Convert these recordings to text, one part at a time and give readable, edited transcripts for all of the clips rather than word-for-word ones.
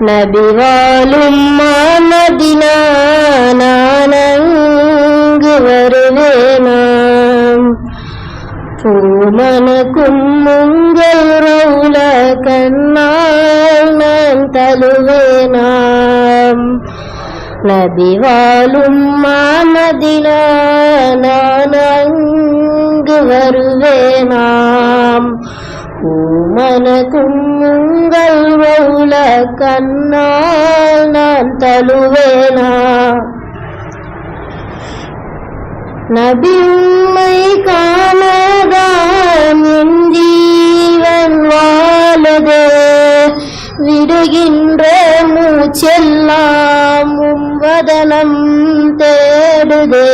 நபி வாழும் மதீனா நானங்கு வருவேனாம். பூமணக்கும் உங்கள் ரவுல கண்ணால் நான் தழுவேனாம். நபி வாழும் மதீனா நானங்கு வருவேனாம். பூமணக்கும் உங்கள் ரவுல கண்ணால் நான் தழுவேனாம். நபி உம்மை காணதான் என் ஜீவன் வாழதே. விடுகின்ற மூச்செல்லாம் வதனம் தேடுதே.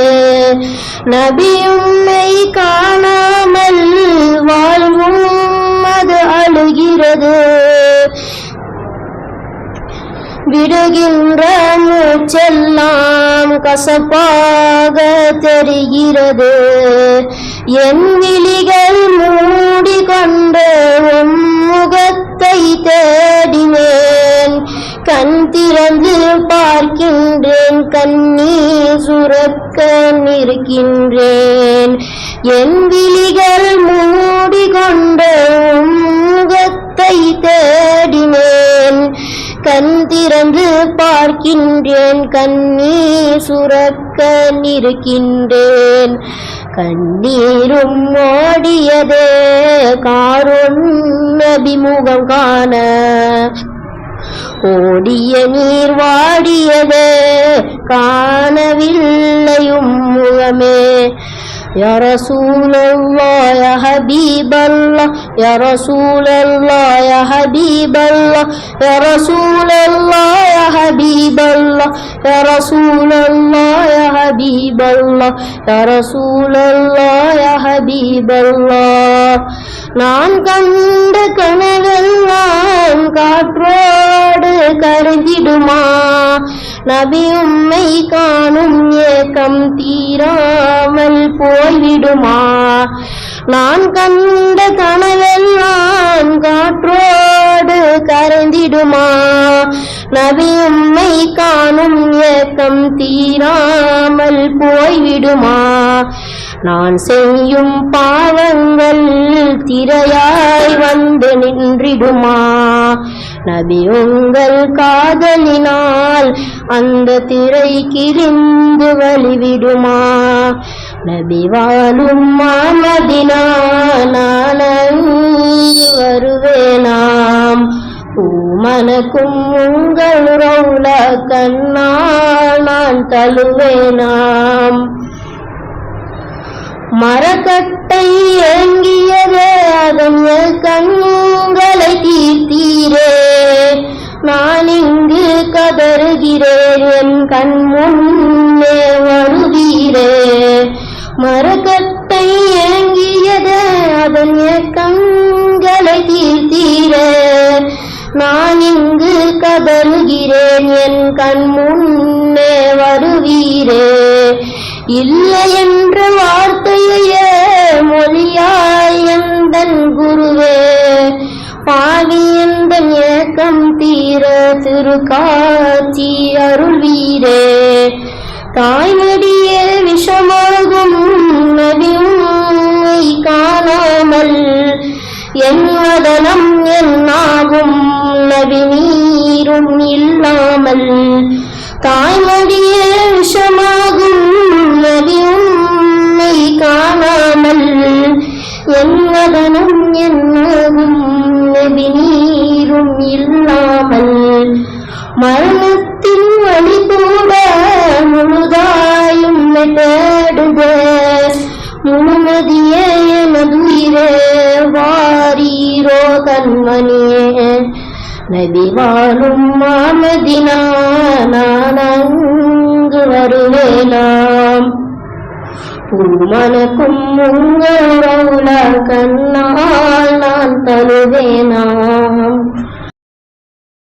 நபி உம்மை காணாமல் வாழ்வும் அது அழுகிறது. விடுகின்ற மூச்செல்லாம் கசப்பாக தெரிகிறது. என் விழிகள் மூடிக்கொண்டு உம் முகத்தை தேடினேன். கண் திறந்து பார்க்கின்றேன், கண்ணீர் சுரக்க நிற்கின்றேன். என் விழிகள் மூடிக்கொண்டு உம் முகத்தை தேடினேன். கண் திறந்து பார்க்கின்றேன், கண்ணீர் சுரக்க நிற்கின்றேன். கண்ணீரும் ஓடியதே காரும் நபிமுகம் காண. ஓடிய நீர் வாடியதே காணவில்லையும் முகமே. يا رسول الله يا حبيب الله يا رسول الله يا حبيب الله يا رسول الله يا حبيب الله يا رسول الله يا حبيب الله يا رسول الله يا حبيب الله. நான் கண்ட கனவெல்லாம் காற்றோடு கருதிடுமா. நபி உம்மை காணும் ஏக்கம் தீராமல் போய்விடுமா. நான் கண்ட கனவெல்லாம் காற்றோடு கரைந்திடுமா. நபி உம்மை காணும் ஏக்கம் தீராமல் போய்விடுமா. நான் செய்யும் பாவங்கள் திரையாய் வந்து நின்றிடுமா. நபி உங்கள் காதலினால் அந்த திரை கிழிந்து வழிவிடுமா. நபி வாழும் மதீனா நானங்கு வருவேனாம். பூமணக்கும் உங்கள் ரவுல கண்ணால் நான் தழுவேனாம். மரக்கட்டை ஏங்கியதே அதன் கண்களை தீர்த்தீரே. நான் இங்கு கதறுகிறேன், என் கண் முன்னே வருவீரே. மரக்கட்டை ஏங்கியதே அதன் கண்களை தீர்த்தீரே. நான் இங்கு கதறுகிறேன், என் கண் முன்னே வருவீரே. இல்லை என்ற வார்த்தையே மொழியாய் எந்தன் குருவே. பாவி எந்தன் ஏக்கம் தீர திருக்காட்சி அருள்வீரே. தாய்மடியே விஷமாகும் நபி உம்மை காணாமல் என் மதனம் என்னாகும் நபி நீரும் இல்லாமல். தாய்மடியே விஷமாகும் நபி உம்மை காணாமல் என் மதனம் என்னாகும் நபி நீரும் இல்லாமல். மரணத்தின் வழி கூட முழுதாயும் தேடுதே. முழுமதியே எனதுயிரே வாரீரோ கண்மணியே. நபி வாழும் மதீனா நானங்கு வருவேனாம். பூமணக்கும் உங்கள் ரவுல கண்ணால் நான் தழுவேனாம்.